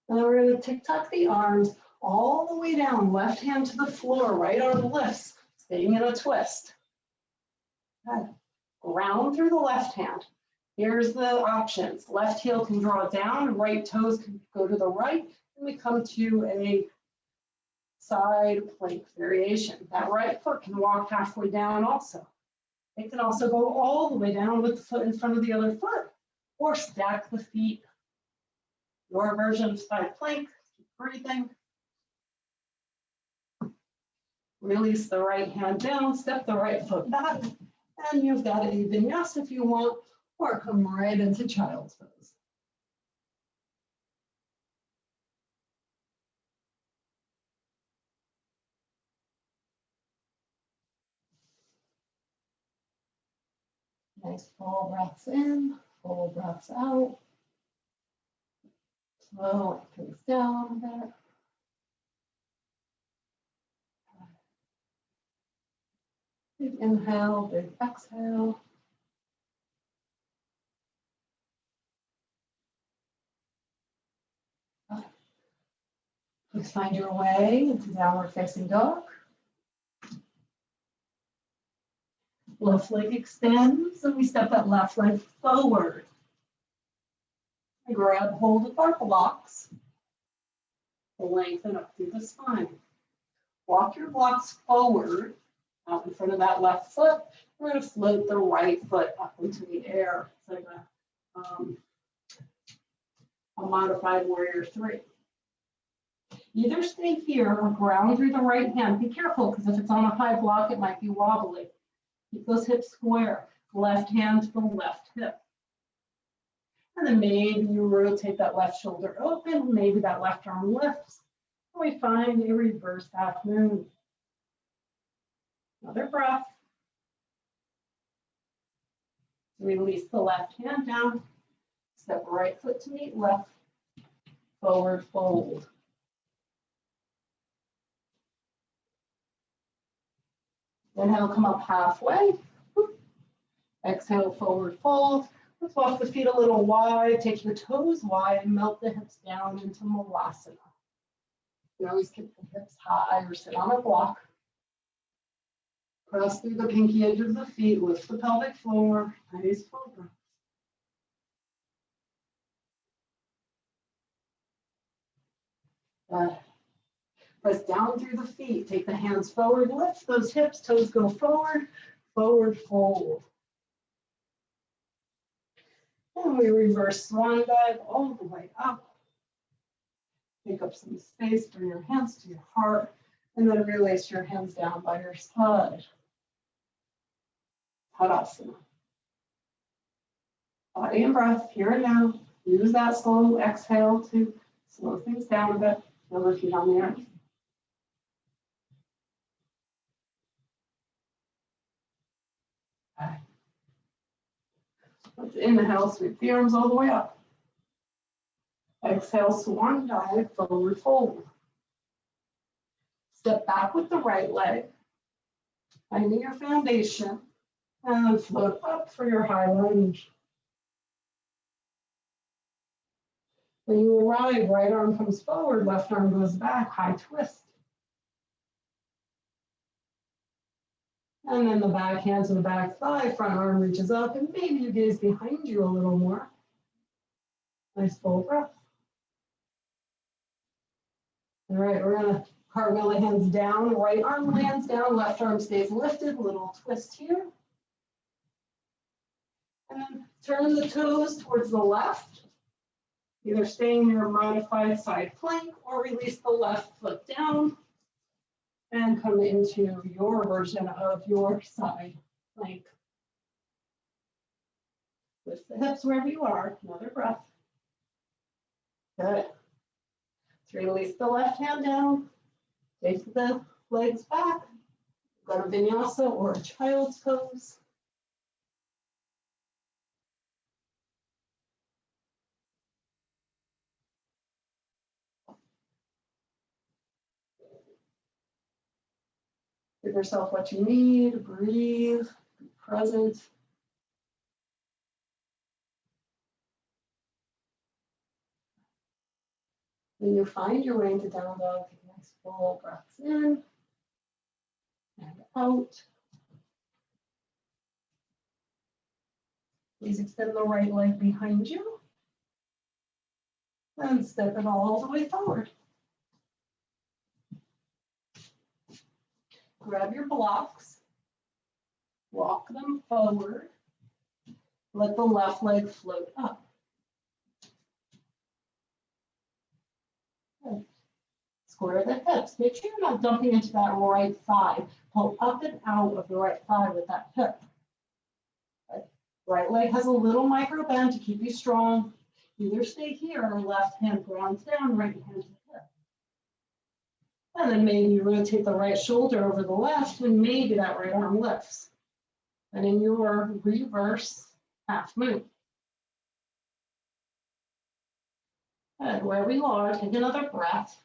And then we're going to tick-tock the arms all the way down, left hand to the floor, right arm lifts, staying in a twist. Good. Ground through the left hand. Here's the options. Left heel can draw down, right toes can go to the right, and we come to a side plank variation. That right foot can walk halfway down also. It can also go all the way down with the foot in front of the other foot, or stack the feet. Your version of side plank, keep breathing. Release the right hand down, step the right foot back, and you've got a vinyasa if you want, or come right into child's pose. Nice full breaths in, full breaths out. Slow things down a bit. Big inhale, big exhale. Please find your way into downward facing dog. Left leg extends, and we step that left leg forward. Grab hold of our blocks. Lengthen up through the spine. Walk your blocks forward, out in front of that left foot. We're going to float the right foot up into the air. It's like a modified warrior three. Either stay here or ground through the right hand. Be careful, because if it's on a high block, it might be wobbly. Keep those hips square. Left hand to the left hip. And then maybe you rotate that left shoulder open. Maybe that left arm lifts. And we find a reverse half moon. Another breath. Release the left hand down. Step right foot to meet left. Forward fold. Inhale, come up halfway. Exhale, forward fold. Let's walk the feet a little wide. Take the toes wide. Melt the hips down into Malasana. You always keep the hips high or sit on a block. Press through the pinky edge of the feet. Lift the pelvic floor. Nice full breath. Press down through the feet. Take the hands forward. Lift those hips. Toes go forward. Forward fold. And we reverse swan dive all the way up. Take up some space. Bring your hands to your heart. And then release your hands down by your side. Tadasana. Body and breath, here and now. Use that slow exhale to slow things down a bit. Feel the feet on the earth. Okay. Let's inhale, sweep the arms all the way up. Exhale, swan dive, forward fold. Step back with the right leg, finding your foundation, and float up for your high lunge. When you arrive, right arm comes forward, left arm goes back, high twist. And then the back hand to the back thigh, front arm reaches up, and maybe you gaze behind you a little more. Nice full breath. All right, we're gonna cartwheel the hands down, right arm lands down, left arm stays lifted, little twist here. And then turn the toes towards the left, either staying in your modified side plank or release the left foot down and come into your version of your side plank. Lift the hips wherever you are, another breath. Good. So release the left hand down, take the legs back, go to vinyasa or child's pose. Give yourself what you need, breathe, be present. When you find your way into down dog, take nice full breaths in and out. Please extend the right leg behind you and step it all the way forward. Grab your blocks, walk them forward, let the left leg float up. Good. Square the hips. Make sure you're not dumping into that right thigh. Pull up and out of the right thigh with that hip. Good. Right leg has a little micro bend to keep you strong. Either stay here or left hand grounds down, right hand to the hip. And then maybe you rotate the right shoulder over the left and maybe that right arm lifts. And in your reverse half moon. And wherever you are, take another breath.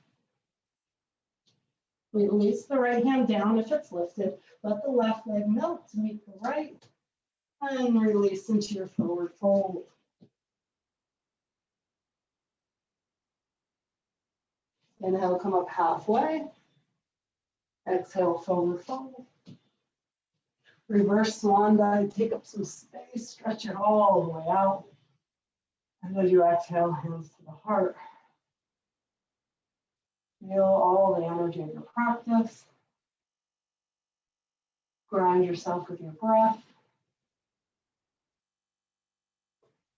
Release the right hand down if it's lifted. Let the left leg melt to meet the right. And release into your forward fold. Inhale, come up halfway. Exhale, forward fold. Reverse swan dive, take up some space, stretch it all the way out. And as you exhale, hands to the heart. Feel all the energy of your practice. Ground yourself with your breath.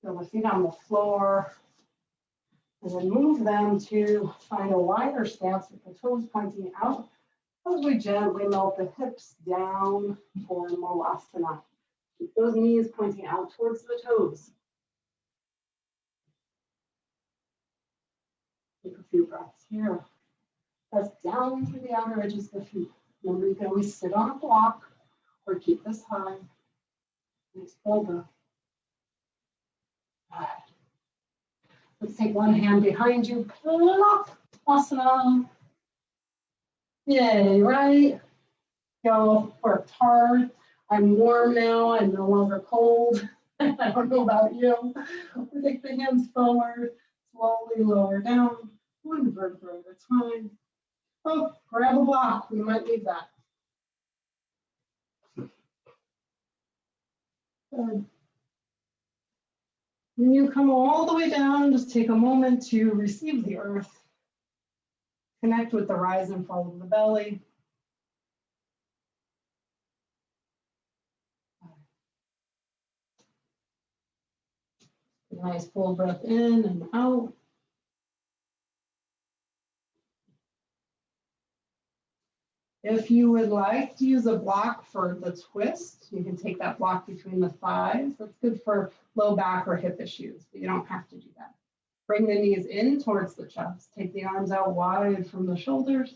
Feel the feet on the floor. And then move them to find a wider stance with the toes pointing out as we gently melt the hips down for Malasana. Keep those knees pointing out towards the toes. Take a few breaths here. Press down through the outer edges of the feet. Remember, you can always sit on a block or keep this high. Nice full breath. Let's take one hand behind you. Plop. Asana. Yay, right? Y'all worked hard. I'm warm now. I'm no longer cold. I don't know about you. We take the hands forward, slowly lower down, one vertebra at a time. Oh, grab a block. We might need that. Good. When you come all the way down, just take a moment to receive the earth. Connect with the rise and fall of the belly. Nice full breath in and out. If you would like to use a block for the twist, you can take that block between the thighs. That's good for low back or hip issues, but you don't have to do that. Bring the knees in towards the chest. Take the arms out wide from the shoulders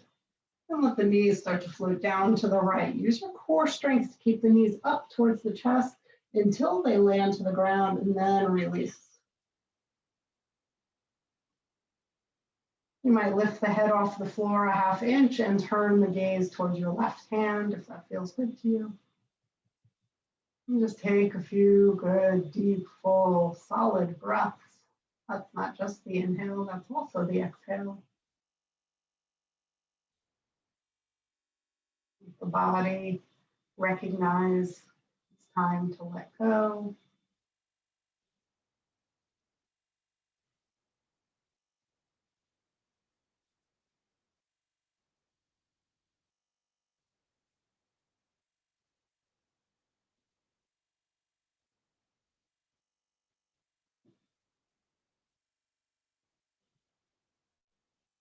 and let the knees start to float down to the right. Use your core strength to keep the knees up towards the chest until they land to the ground and then release. You might lift the head off the floor a ½ inch and turn the gaze towards your left hand if that feels good to you. And just take a few good, deep, full, solid breaths. That's not just the inhale, that's also the exhale. The body recognize it's time to let go.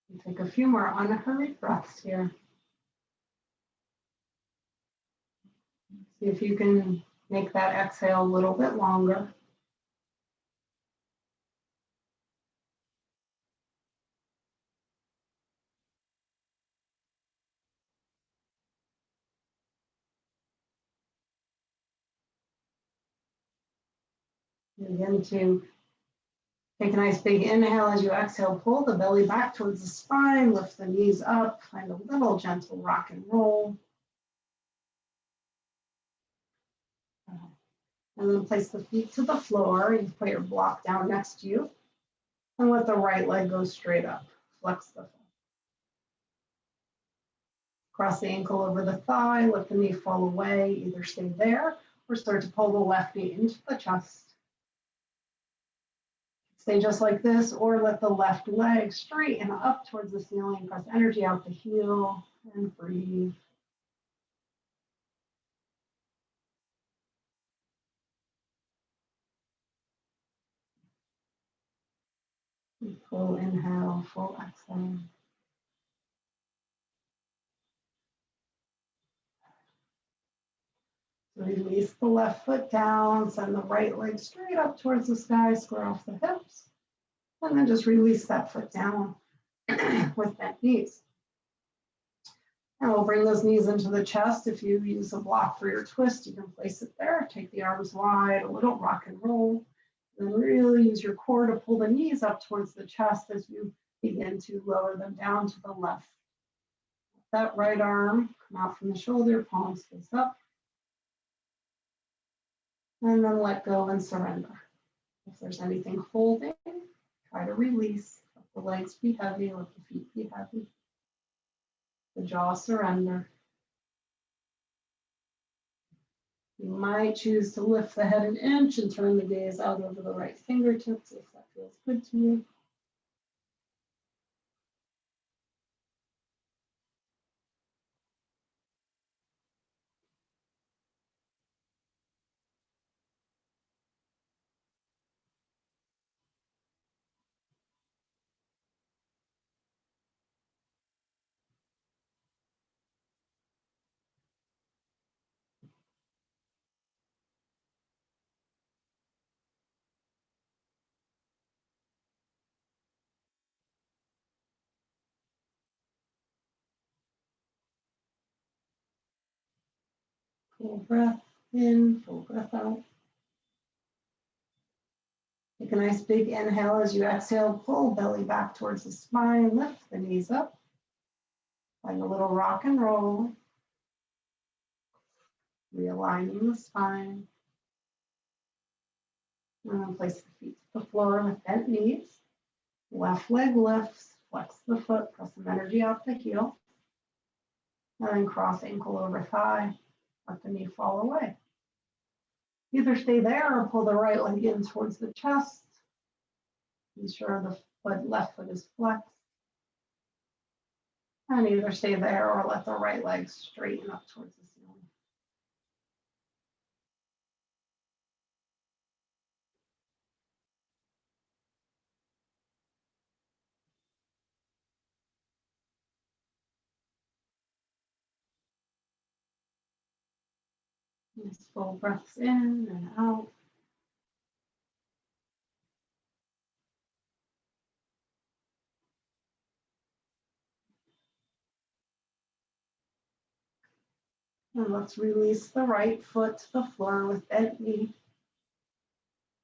And take a few more unhurried breaths here. See if you can make that exhale a little bit longer. Begin to take a nice big inhale as you exhale. Pull the belly back towards the spine. Lift the knees up. Find a little gentle rock and roll. And then place the feet to the floor. You put your block down next to you. And let the right leg go straight up. Flex the foot. Cross the ankle over the thigh. Let the knee fall away. Either stay there or start to pull the left knee into the chest. Stay just like this, or let the left leg straighten up towards the ceiling. Press energy out the heel and breathe. Full inhale, full exhale. Release the left foot down, send the right leg straight up towards the sky, square off the hips, and then just release that foot down with bent knees. And we'll bring those knees into the chest. If you use a block for your twist, you can place it there. Take the arms wide, a little rock and roll. And then really use your core to pull the knees up towards the chest as you begin to lower them down to the left. That right arm come out from the shoulder, palms face up. And then let go and surrender. If there's anything holding, try to release. Let the legs be heavy, let the feet be heavy. The jaw surrender. You might choose to lift the head an inch and turn the gaze out over the right fingertips if that feels good to you. Full breath in, full breath out. Take a nice big inhale as you exhale, pull belly back towards the spine, lift the knees up. Find a little rock and roll. Realigning the spine. And then place the feet to the floor with bent knees. Left leg lifts, flex the foot, press some energy out the heel. And then cross ankle over thigh, let the knee fall away. Either stay there or pull the right leg in towards the chest. Ensure the left foot is flexed. And either stay there or let the right leg straighten up towards the ceiling. Nice full breaths in and out. And let's release the right foot to the floor with bent knee.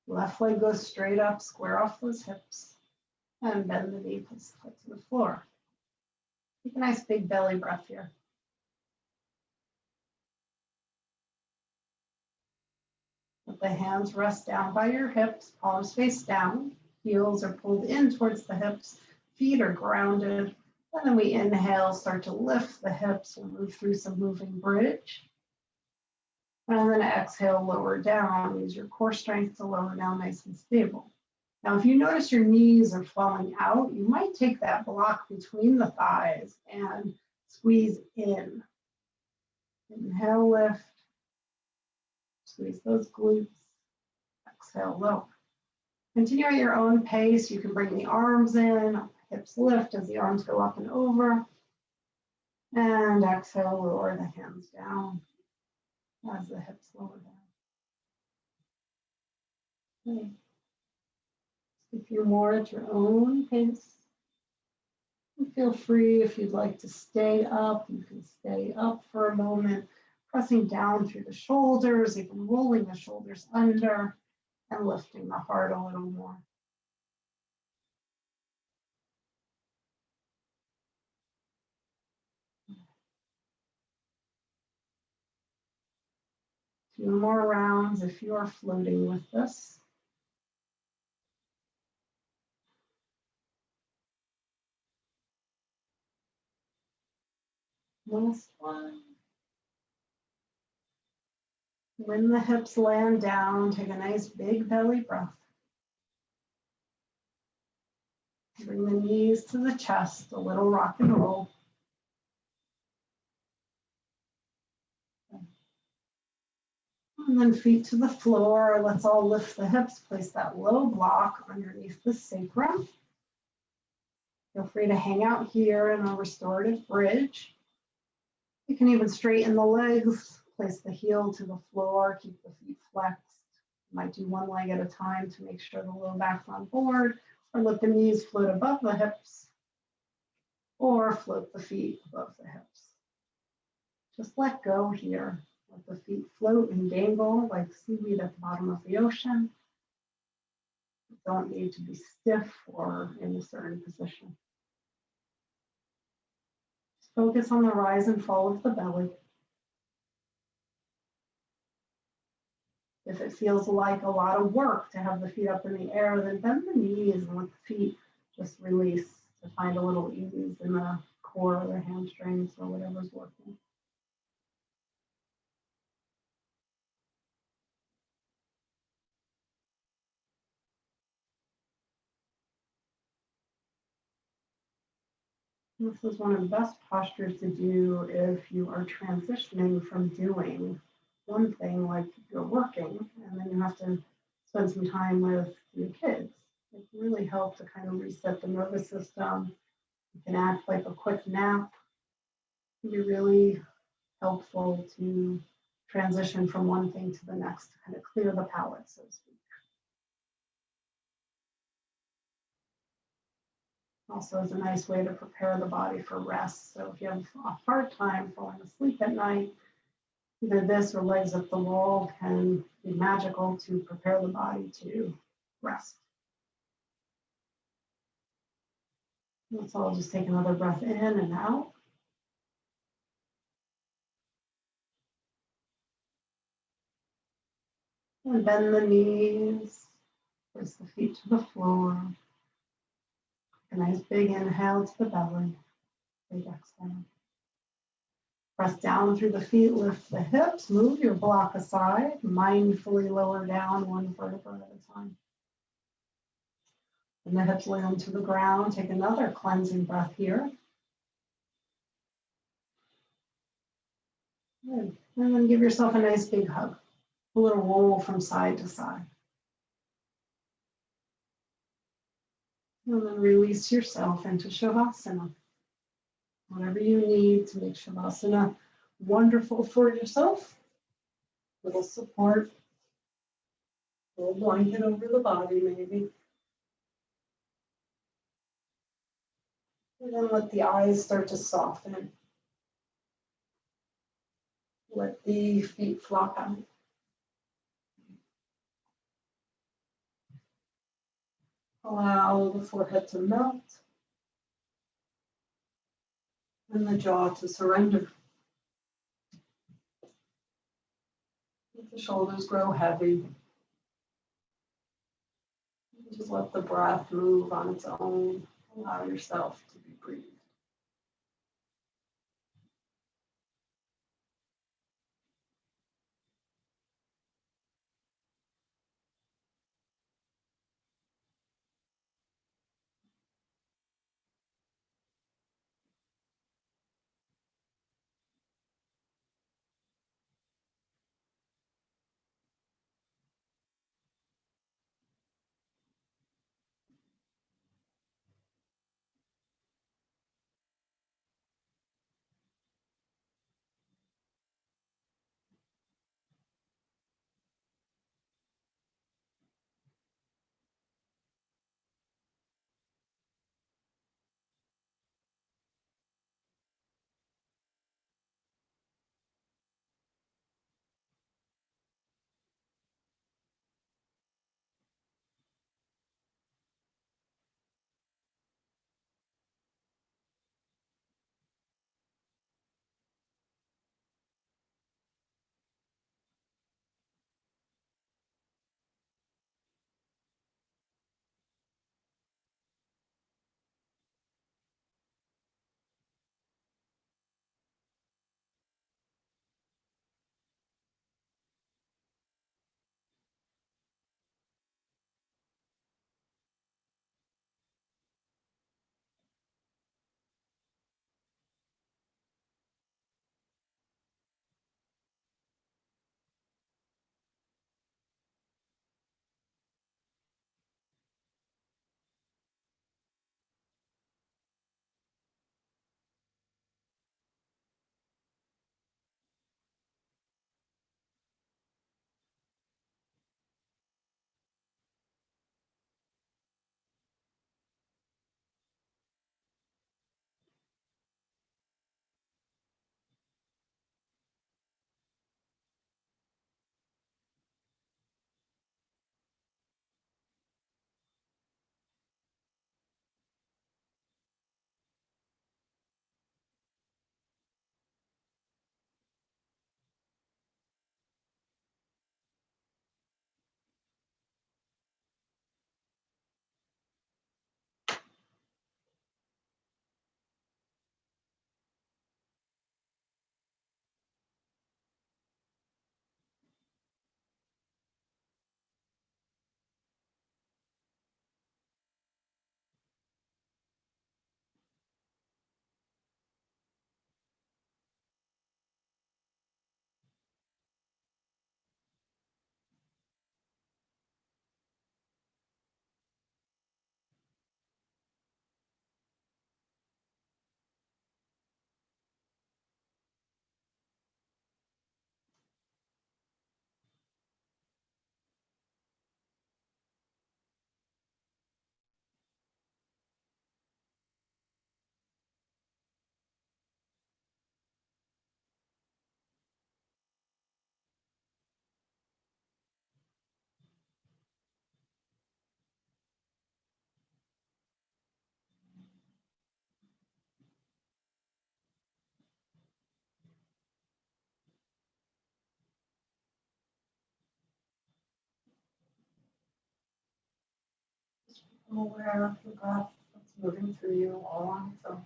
Left leg goes straight up, square off those hips. And bend the knee, place the foot to the floor. Take a nice big belly breath here. Let the hands rest down by your hips, palms face down. Heels are pulled in towards the hips. Feet are grounded. And then we inhale, start to lift the hips. We'll move through some moving bridge. And then exhale, lower down. Use your core strength to lower down nice and stable. Now, if you notice your knees are falling out, you might take that block between the thighs and squeeze in. Inhale, lift. Squeeze those glutes. Exhale, lower. Continue at your own pace. You can bring the arms in, hips lift as the arms go up and over. And exhale, lower the hands down as the hips lower down. Okay. A few more at your own pace. And feel free if you'd like to stay up, you can stay up for a moment, pressing down through the shoulders, even rolling the shoulders under and lifting the heart a little more. A few more rounds if you are floating with this. Last one. When the hips land down, take a nice big belly breath. Bring the knees to the chest, a little rock and roll. And then feet to the floor. Let's all lift the hips, place that low block underneath the sacrum. Feel free to hang out here in a restorative bridge. You can even straighten the legs, place the heel to the floor, keep the feet flexed. You might do one leg at a time to make sure the low back's on board, or let the knees float above the hips, or float the feet above the hips. Just let go here. Let the feet float and dangle like seaweed at the bottom of the ocean. You don't need to be stiff or in a certain position. Just focus on the rise and fall of the belly. If it feels like a lot of work to have the feet up in the air, then bend the knees and let the feet just release to find a little ease in the core or the hamstrings or whatever's working. This is one of the best postures to do if you are transitioning from doing one thing like you're working and then you have to spend some time with your kids. It can really help to kind of reset the nervous system. It can act like a quick nap. It can be really helpful to transition from one thing to the next to kind of clear the palate, so to speak. Also is a nice way to prepare the body for rest. So if you have a hard time falling asleep at night, either this or legs up the wall can be magical to prepare the body to rest. Let's all just take another breath in and out. And bend the knees, place the feet to the floor. A nice big inhale to the belly, big exhale. Press down through the feet, lift the hips, move your block aside, mindfully lower down one vertebra at a time. And the hips land to the ground. Take another cleansing breath here. Good. And then give yourself a nice big hug. A little roll from side to side. And then release yourself into Shavasana. Whatever you need to make Shavasana wonderful for yourself. Little support, little blanket over the body maybe. And then let the eyes start to soften. Let the feet flop out. Allow the forehead to melt and the jaw to surrender. Let the shoulders grow heavy. Just let the breath move on its own. Allow yourself to be breathed. I'm aware of the breath that's moving through you all on its own.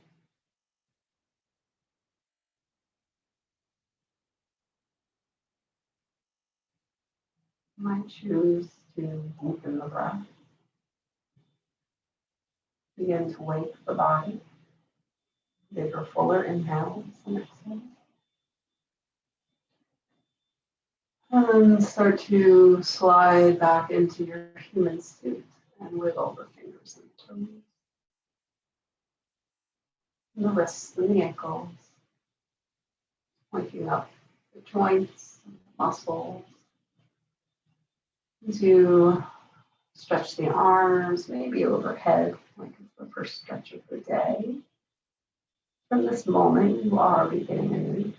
You might choose to deepen the breath. Begin to wake the body. Bigger, fuller inhales and exhales. And start to slide back into your human suit and wiggle the fingers and toes. And the wrists and the ankles. Waking up the joints, muscles. As you stretch the arms, maybe overhead, like it's the first stretch of the day. From this moment, you are beginning anew.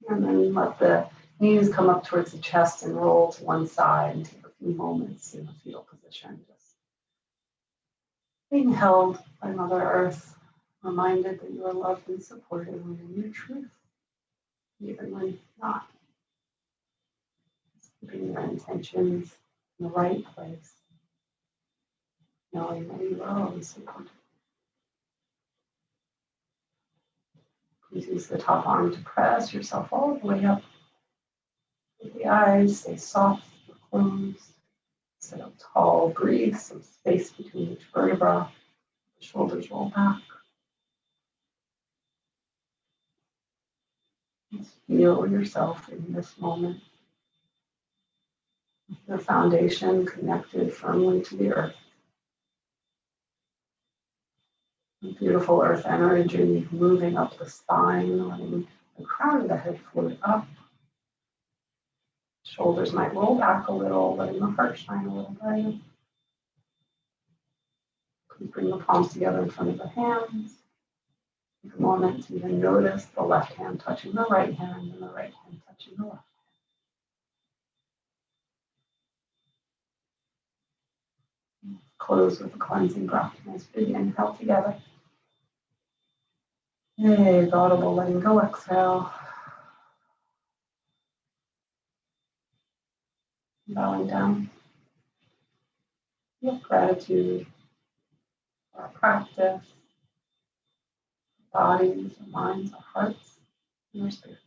And then let the knees come up towards the chest and roll to one side and take a few moments in the fetal position. Just being held by Mother Earth, reminded that you are loved and supported when in your truth, even when not. Just keeping your intentions in the right place, knowing that you are always supported. Please use the top arm to press yourself all the way up. With the eyes, stay soft or closed. Sit up tall, breathe some space between each vertebra. The shoulders roll back. Just feel yourself in this moment. The foundation connected firmly to the earth. The beautiful earth energy moving up the spine, letting the crown of the head float up. Shoulders might roll back a little, letting the heart shine a little brighter. Please bring the palms together in front of the hands. Take a moment to even notice the left hand touching the right hand and the right hand touching the left. Close with a cleansing breath. Nice big inhale together. Yay, audible, letting go, exhale. Bowing down. With gratitude for our practice, our bodies, our minds, our hearts, and our spirit.